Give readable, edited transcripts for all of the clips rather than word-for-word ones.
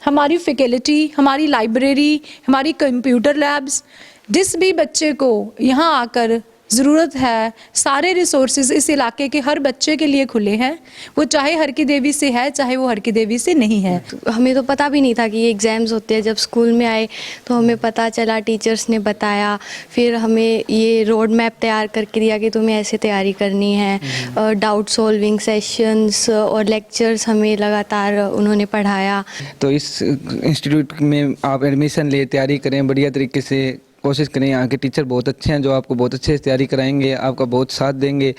हमारी फैकल्टी, हमारी लाइब्रेरी, हमारी कंप्यूटर लैब्स, जिस भी बच्चे को यहाँ आकर ज़रूरत है, सारे रिसोर्सेज इस इलाके के हर बच्चे के लिए खुले हैं, वो चाहे हर की देवी से है, चाहे वो हर की देवी से नहीं है। हमें तो पता भी नहीं था कि ये एग्ज़ाम्स होते हैं। जब स्कूल में आए तो हमें पता चला, टीचर्स ने बताया, फिर हमें ये रोड मैप तैयार करके दिया कि तुम्हें ऐसे तैयारी करनी है। डाउट सॉल्विंग सेशंस और लेक्चर्स हमें लगातार उन्होंने पढ़ाया। तो इस इंस्टीट्यूट में आप एडमिशन ले, तैयारी करें, बढ़िया तरीके से कोशिश करें। यहाँ के टीचर बहुत अच्छे हैं जो आपको बहुत अच्छे से तैयारी कराएंगे, आपका बहुत साथ देंगे।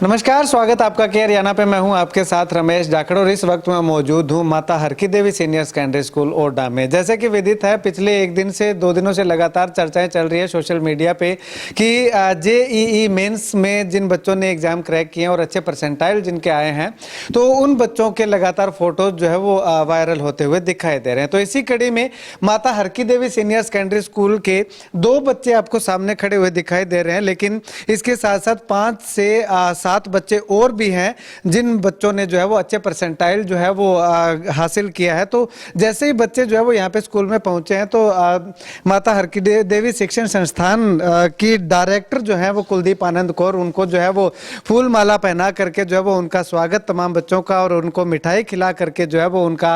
नमस्कार, स्वागत आपका के हरियाणा पे। मैं हूं आपके साथ रमेश जाखड़ और इस वक्त मैं मौजूद हूं माता हर की देवी सीनियर सेकेंडरी स्कूल ओरडा में। जैसे कि विदित है, पिछले एक दिन से 2 दिनों से लगातार चर्चाएं चल रही है सोशल मीडिया पे कि जेईई मेंस में जिन बच्चों ने एग्जाम क्रैक किए हैं और अच्छे परसेंटाइल जिनके आए हैं, तो उन बच्चों के लगातार फोटोज जो है वो वायरल होते हुए दिखाई दे रहे हैं। तो इसी कड़ी में माता हर की देवी सीनियर सेकेंडरी स्कूल के 2 बच्चे आपको सामने खड़े हुए दिखाई दे रहे हैं, लेकिन इसके साथ साथ 5 से 7 बच्चे और भी हैं जिन बच्चों ने जो है वो अच्छे परसेंटाइल जो है वो हासिल किया है। तो जैसे ही बच्चे जो है वो यहाँ पे स्कूल में पहुंचे हैं, तो माता हर की देवी शिक्षण संस्थान की डायरेक्टर जो है वो कुलदीप आनंद कौर, उनको जो है वो फूल माला पहना करके जो है वो उनका स्वागत तमाम बच्चों का और उनको मिठाई खिला करके जो है वो उनका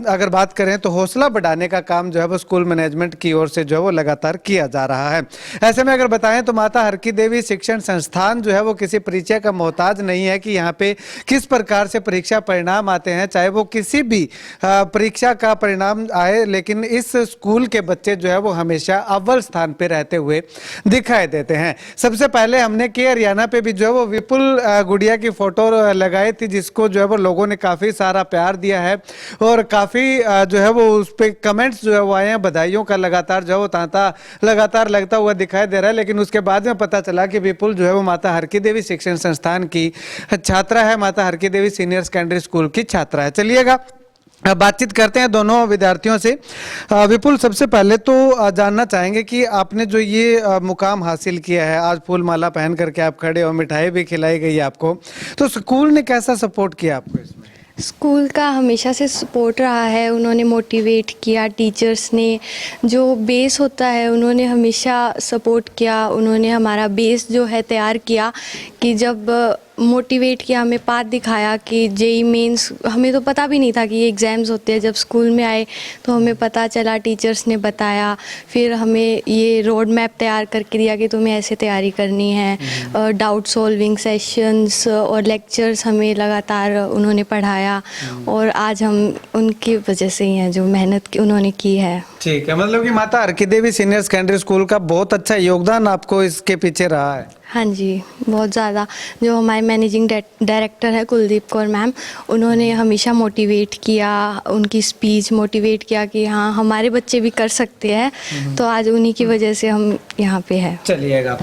अगर बात करें तो हौसला बढ़ाने का काम जो है वो स्कूल मैनेजमेंट की ओर से जो है वो लगातार किया जा रहा है। ऐसे में अगर बताएं तो माता हर की देवी शिक्षण संस्थान जो है वो किसी परीक्षा का मोहताज नहीं है कि यहाँ पे किस प्रकार से परीक्षा परिणाम आते हैं, चाहे वो किसी भी परीक्षा का परिणाम आए, लेकिन इस स्कूल के बच्चे जो है वो हमेशा अव्वल स्थान पे रहते हुए दिखाई देते हैं। सबसे पहले हमने के हरियाणा पे भी जो है वो विपुल गुड़िया की फोटो लगाई थी, जिसको जो है वो लोगों ने काफी सारा प्यार दिया है और काफी जो है वो उस पर कमेंट्स जो है वो आए हैं, बधाइयों का लगातार जो है वो तांता लगातार लगता हुआ दिखाई दे रहा है। लेकिन उसके बाद में पता चला कि विपुल जो है वो माता हर की देवी शिक्षण संस्थान की छात्रा है, माता हर की देवी सीनियर सेकेंडरी स्कूल की छात्रा है। चलिएगा बातचीत करते हैं दोनों विद्यार्थियों से। विपुल, सबसे पहले तो जानना चाहेंगे कि आपने जो ये मुकाम हासिल किया है, आज फूल माला पहन करके आप खड़े हो, मिठाई भी खिलाई गई आपको, तो स्कूल ने कैसा सपोर्ट किया आपको इसमें? स्कूल का हमेशा से सपोर्ट रहा है, उन्होंने मोटिवेट किया, टीचर्स ने जो बेस होता है उन्होंने हमेशा सपोर्ट किया। उन्होंने हमारा बेस जो है तैयार किया कि जब मोटिवेट किया, हमें पाथ दिखाया कि जेई मेंस, हमें तो पता भी नहीं था कि ये एग्ज़ाम्स होते हैं। जब स्कूल में आए तो हमें पता चला, टीचर्स ने बताया, फिर हमें ये रोड मैप तैयार करके दिया कि तुम्हें ऐसे तैयारी करनी है। डाउट सॉल्विंग सेशंस और लेक्चर्स हमें लगातार उन्होंने पढ़ाया और आज हम उनकी वजह से ही हैं जो मेहनत उन्होंने की है। ठीक है, मतलब कि माता हर की देवी सीनियर सेकेंडरी स्कूल का बहुत अच्छा योगदान आपको इसके पीछे रहा है। हाँ जी, बहुत ज़्यादा। जो हमारे मैनेजिंग डायरेक्टर है कुलदीप कौर मैम, उन्होंने हमेशा मोटिवेट किया, उनकी स्पीच मोटिवेट किया कि हाँ हमारे बच्चे भी कर सकते हैं, तो आज उन्हीं की वजह से हम यहाँ पे हैं। चलिएगा,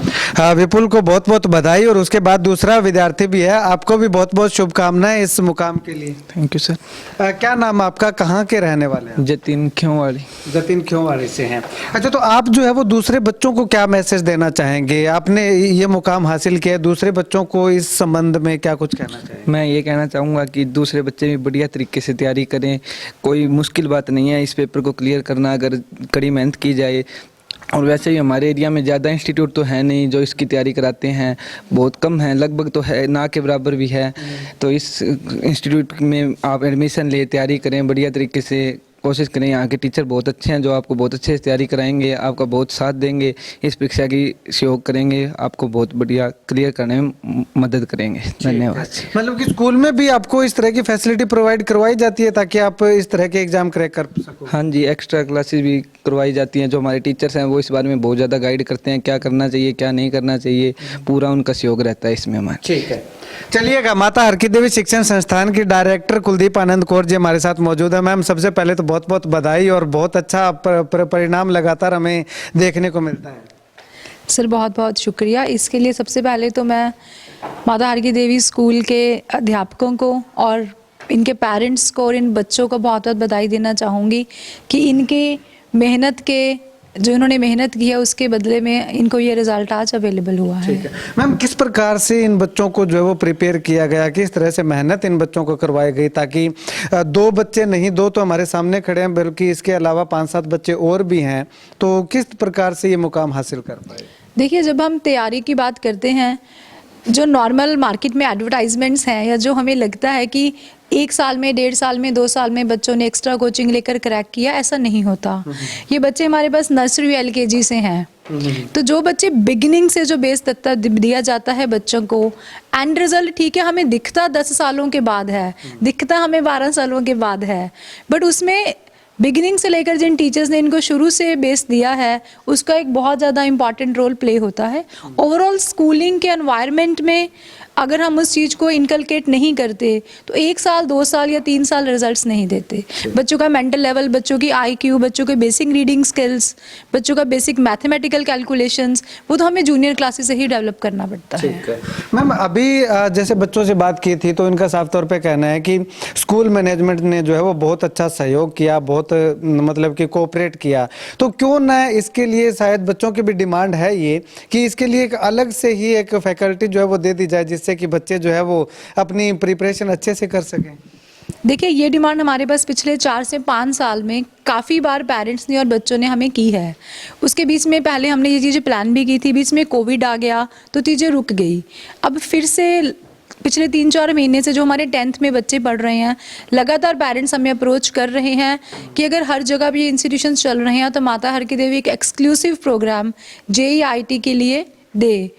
विपुल को बहुत बहुत बधाई और उसके बाद दूसरा विद्यार्थी भी है, आपको भी बहुत बहुत शुभकामनाएं इस मुकाम के लिए। Thank you sir. क्या नाम आपका, कहाँ के रहने वाले हैं? जतिन ख्योवाड़ी। जतिन ख्योवाड़ी से हैं। अच्छा, तो आप जो है वो दूसरे बच्चों को क्या मैसेज देना चाहेंगे? आपने ये मुकाम हासिल किया, दूसरे बच्चों को इस संबंध में क्या कुछ कहना चाहिए? मैं ये कहना चाहूँगा कि दूसरे बच्चे भी बढ़िया तरीके से तैयारी करें। कोई मुश्किल बात नहीं है इस पेपर को क्लियर करना, अगर कड़ी मेहनत की जाए। और वैसे ही हमारे एरिया में ज़्यादा इंस्टीट्यूट तो है नहीं जो इसकी तैयारी कराते हैं, बहुत कम है, लगभग तो है ना के बराबर भी है। तो इस इंस्टीट्यूट में आप एडमिशन ले, तैयारी करें, बढ़िया तरीके से कोशिश करें। यहाँ के टीचर बहुत अच्छे हैं जो आपको बहुत अच्छे से तैयारी कराएंगे, आपका बहुत साथ देंगे, इस परीक्षा की सहयोग करेंगे, आपको बहुत बढ़िया क्लियर करने में मदद करेंगे। धन्यवाद। मतलब कि स्कूल में भी आपको इस तरह की फैसिलिटी प्रोवाइड करवाई जाती है ताकि आप इस तरह के एग्जाम क्रैक कर सको? हाँ जी, एक्स्ट्रा क्लासेस भी करवाई जाती हैं। जो हमारे टीचर्स हैं वो इस बारे में बहुत ज़्यादा गाइड करते हैं, क्या करना चाहिए क्या नहीं करना चाहिए, पूरा उनका सहयोग रहता है इसमें हमारा। ठीक है, चलिएगा, माता हर की देवी शिक्षण संस्थान की डायरेक्टर कुलदीप आनंद कौर जी हमारे साथ मौजूद है। मैम, सबसे पहले तो बहुत बहुत बधाई और बहुत अच्छा परिणाम लगातार हमें देखने को मिलता है। सर बहुत बहुत शुक्रिया। इसके लिए सबसे पहले तो मैं माता हर की देवी स्कूल के अध्यापकों को और इनके पेरेंट्स को और इन बच्चों को बहुत बहुत बधाई देना चाहूँगी कि इनके मेहनत के जो इन्होंने मेहनत की है उसके बदले में इनको ये रिजल्ट आज अवेलेबल हुआ है। ठीक है मैम, किस प्रकार से इन बच्चों को जो है वो प्रिपेयर किया गया, किस तरह से मेहनत इन बच्चों को करवाई गई, ताकि 2 बच्चे नहीं, 2 तो हमारे सामने खड़े हैं, बल्कि इसके अलावा 5-7 बच्चे और भी हैं, तो किस प्रकार से ये मुकाम हासिल कर पाए? देखिए, जब हम तैयारी की बात करते हैं, जो नॉर्मल मार्केट में एडवर्टाइजमेंट्स हैं या जो हमें लगता है कि 1 साल में, 1.5 साल में, 2 साल में बच्चों ने एक्स्ट्रा कोचिंग लेकर क्रैक किया, ऐसा नहीं होता। ये बच्चे हमारे पास नर्सरी LKG से हैं। तो जो बच्चे बिगिनिंग से जो बेस तत्व दिया जाता है बच्चों को, एंड रिजल्ट ठीक है हमें दिखता 10 सालों के बाद है, दिखता हमें 12 सालों के बाद है, बट उसमें बिगिनिंग से लेकर जिन टीचर्स ने इनको शुरू से बेस दिया है उसका एक बहुत ज़्यादा इंपॉर्टेंट रोल प्ले होता है। ओवरऑल स्कूलिंग के एनवायरनमेंट में अगर हम उस चीज़ को इनकलकेट नहीं करते तो 1 साल, 2 साल या 3 साल रिजल्ट्स नहीं देते। बच्चों का मेंटल लेवल, बच्चों की IQ, बच्चों के बेसिक रीडिंग स्किल्स, बच्चों का बेसिक मैथमेटिकल कैलकुलेशंस, वो तो हमें जूनियर क्लासेस से ही डेवलप करना पड़ता है। ठीक है मैम, अभी जैसे बच्चों से बात की थी तो इनका साफ तौर पे कहना है कि स्कूल मैनेजमेंट ने जो है वो बहुत अच्छा सहयोग किया, बहुत मतलब कि कोऑपरेट किया, तो क्यों ना इसके लिए, शायद बच्चों की भी डिमांड है ये कि इसके लिए एक अलग से ही एक फैकल्टी जो है वो दे दी जाए, जिससे कि बच्चे जो है वो अपनी प्रिपरेशन अच्छे से कर सकें। देखिए, ये डिमांड हमारे पास पिछले 4 से 5 साल में काफ़ी बार पेरेंट्स ने और बच्चों ने हमें की है। उसके बीच में पहले हमने ये चीज़ें प्लान भी की थी, बीच में कोविड आ गया तो चीज़ें रुक गई। अब फिर से पिछले 3-4 महीने से जो हमारे 10th में बच्चे पढ़ रहे हैं, लगातार पेरेंट्स हमें अप्रोच कर रहे हैं कि अगर हर जगह भी ये इंस्टीट्यूशंस चल रहे हैं तो माता हर की देवी एक एक्सक्लूसिव प्रोग्राम JEIT के लिए दे।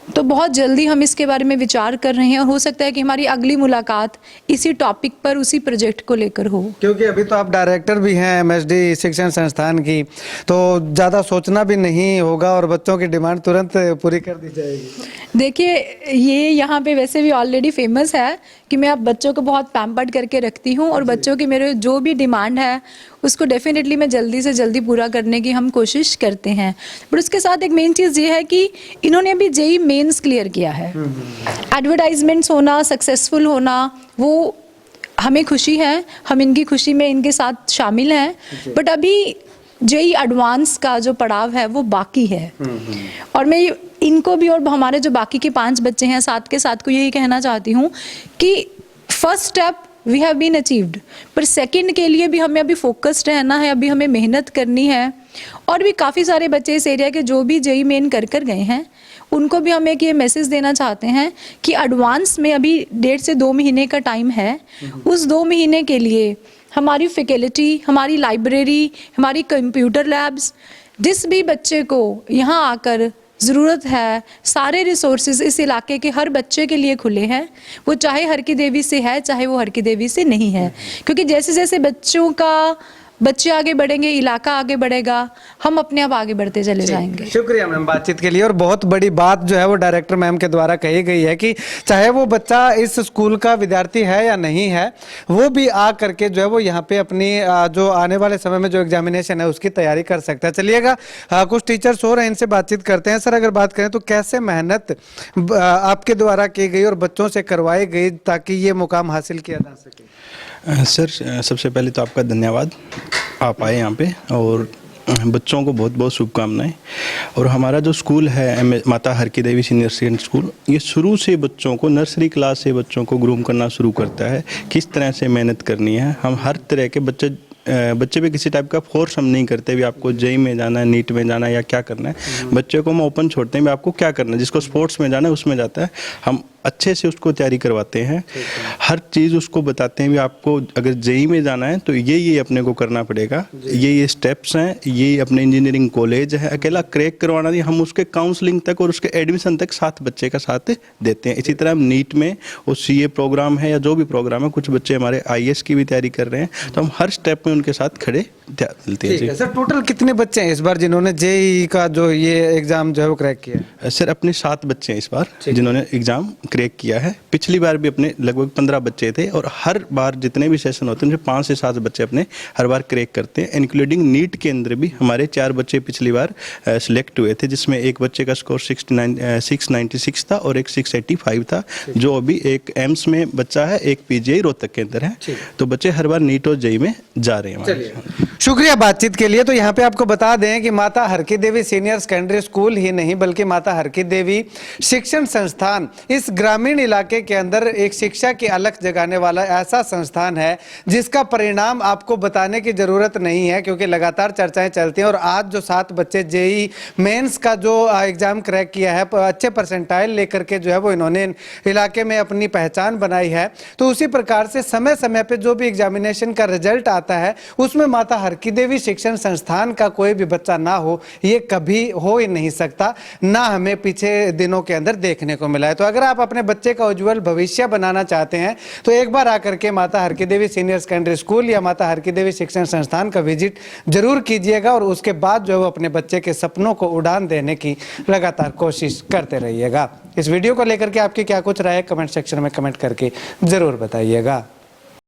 तो बहुत जल्दी हम इसके बारे में विचार कर रहे हैं और हो सकता है कि हमारी अगली मुलाकात इसी टॉपिक पर, उसी प्रोजेक्ट को लेकर हो। क्योंकि अभी तो आप डायरेक्टर भी हैं MSD शिक्षण संस्थान की, तो ज़्यादा सोचना भी नहीं होगा और बच्चों की डिमांड तुरंत पूरी कर दी जाएगी। देखिए, ये यहाँ पे वैसे भी ऑलरेडी फेमस है कि मैं अब बच्चों को बहुत पैम्पर्ड करके रखती हूँ और बच्चों की मेरे जो भी डिमांड है उसको डेफिनेटली मैं जल्दी से जल्दी पूरा करने की हम कोशिश करते हैं। बट उसके साथ एक मेन चीज़ ये है कि इन्होंने अभी JEE मेंस क्लियर किया है। एडवर्टाइजमेंट्स होना, सक्सेसफुल होना, वो हमें खुशी है, हम इनकी खुशी में इनके साथ शामिल हैं, बट अभी JEE एडवांस का जो पड़ाव है वो बाकी है। और मैं इनको भी और हमारे जो बाकी के 5 बच्चे हैं 7 के 7 को यही कहना चाहती हूँ कि first step we have been achieved, पर सेकंड के लिए भी हमें अभी फोकस्ड रहना है, अभी हमें मेहनत करनी है। और भी काफ़ी सारे बच्चे इस एरिया के जो भी JEE मेन कर गए हैं उनको भी हम एक ये मैसेज देना चाहते हैं कि एडवांस में अभी 1.5 से 2 महीने का टाइम है। उस 2 महीने के लिए हमारी फैकल्टी, हमारी लाइब्रेरी, हमारी कंप्यूटर लैब्स, जिस भी बच्चे को यहाँ आकर ज़रूरत है, सारे रिसोर्सेज इस इलाके के हर बच्चे के लिए खुले हैं। वो चाहे हर की देवी से है, चाहे वो हर की देवी से नहीं है, क्योंकि जैसे जैसे बच्चे आगे बढ़ेंगे, इलाका आगे बढ़ेगा, हम अपने आप आगे बढ़ते चले जाएंगे। शुक्रिया मैम बातचीत के लिए। और बहुत बड़ी बात जो है वो डायरेक्टर मैम के द्वारा कही गई है कि चाहे वो बच्चा इस स्कूल का विद्यार्थी है या नहीं है, वो भी आ करके जो है वो यहाँ पे अपनी जो आने वाले समय में जो एग्जामिनेशन है उसकी तैयारी कर सकता है। चलिएगा, कुछ टीचर्स हो रहे हैं, इनसे बातचीत करते हैं। सर, अगर बात करें तो कैसे मेहनत आपके द्वारा की गई और बच्चों से करवाई गई ताकि ये मुकाम हासिल किया जा सके? सर, सबसे पहले तो आपका धन्यवाद, आप आए यहाँ पे, और बच्चों को बहुत बहुत शुभकामनाएं। और हमारा जो स्कूल है माता हर की देवी सीनियर सेकेंडरी स्कूल, ये शुरू से बच्चों को, नर्सरी क्लास से बच्चों को ग्रूम करना शुरू करता है, किस तरह से मेहनत करनी है। हम हर तरह के बच्चे पे किसी टाइप का फोर्स हम नहीं करते भी आपको JEE में जाना है, नीट में जाना है या क्या करना है। बच्चे को हम ओपन छोड़ते हैं भी आपको क्या करना है, जिसको स्पोर्ट्स में जाना है उसमें जाता है। हम अच्छे से उसको तैयारी करवाते हैं, हर चीज़ उसको बताते हैं भी आपको अगर JEE में जाना है तो ये अपने को करना पड़ेगा, ये स्टेप्स हैं, ये अपने इंजीनियरिंग कॉलेज है। अकेला क्रैक करवाना नहीं, हम उसके काउंसलिंग तक और उसके एडमिशन तक साथ बच्चे का साथ देते हैं। इसी तरह हम नीट में और CA प्रोग्राम है या जो भी प्रोग्राम है, कुछ बच्चे हमारे IAS की भी तैयारी कर रहे हैं, तो हम हर स्टेप में उनके साथ खड़े मिलते हैं। सर, टोटल कितने बच्चे हैं इस बार जिन्होंने JEE का जो ये एग्जाम जो है वो क्रैक किया? सर, अपने 7 बच्चे हैं इस बार जिन्होंने एग्जाम क्रैक किया है। पिछली बार भी अपने लगभग 15 बच्चे थे, और हर बार जितने भी सेशन होते हैं 5 से 7 बच्चे अपने हर बार क्रैक करते हैं। इंक्लूडिंग नीट के अंदर भी हमारे 4 बच्चे पिछली बार सिलेक्ट हुए थे, जिसमें एक बच्चे का स्कोर 696 था और एक 685 था, जो अभी एक एम्स में बच्चा है, एक PGI रोहतक के अंदर है। तो बच्चे हर बार नीट और JEE में जा रहे हैं हमारे। शुक्रिया बातचीत के लिए। तो यहाँ पे आपको बता दें कि माता हरकी देवी सीनियर सेकेंडरी स्कूल ही नहीं बल्कि माता हरकी देवी शिक्षण संस्थान इस ग्रामीण इलाके के अंदर एक शिक्षा की अलख जगाने वाला ऐसा संस्थान है जिसका परिणाम आपको बताने की जरूरत नहीं है, क्योंकि लगातार चर्चाएं चलती हैं। और आज जो 7 बच्चे जेई मेंस का जो एग्जाम क्रैक किया है, अच्छे परसेंटाइल लेकर के जो है वो इन्होंने इलाके में अपनी पहचान बनाई है, तो उसी प्रकार से समय समय पे जो भी एग्जामिनेशन का रिजल्ट आता है उसमें माता हरकी देवी शिक्षण संस्थान का कोई भी बच्चा ना हो, ये कभी हो ही नहीं सकता, ना हमें पीछे दिनों के अंदर देखने को मिला है। तो अगर आप अपने बच्चे का उज्जवल भविष्य बनाना चाहते हैं तो एक बार आकर के माता हरकी देवी सीनियर सेकेंडरी स्कूल या माता हरकी देवी शिक्षण संस्थान का विजिट जरूर कीजिएगा और उसके बाद जो है वो अपने बच्चे के सपनों को उड़ान देने की लगातार कोशिश करते रहिएगा। इस वीडियो को लेकर के आपकी क्या कुछ राय है, कमेंट सेक्शन में कमेंट करके जरूर बताइएगा।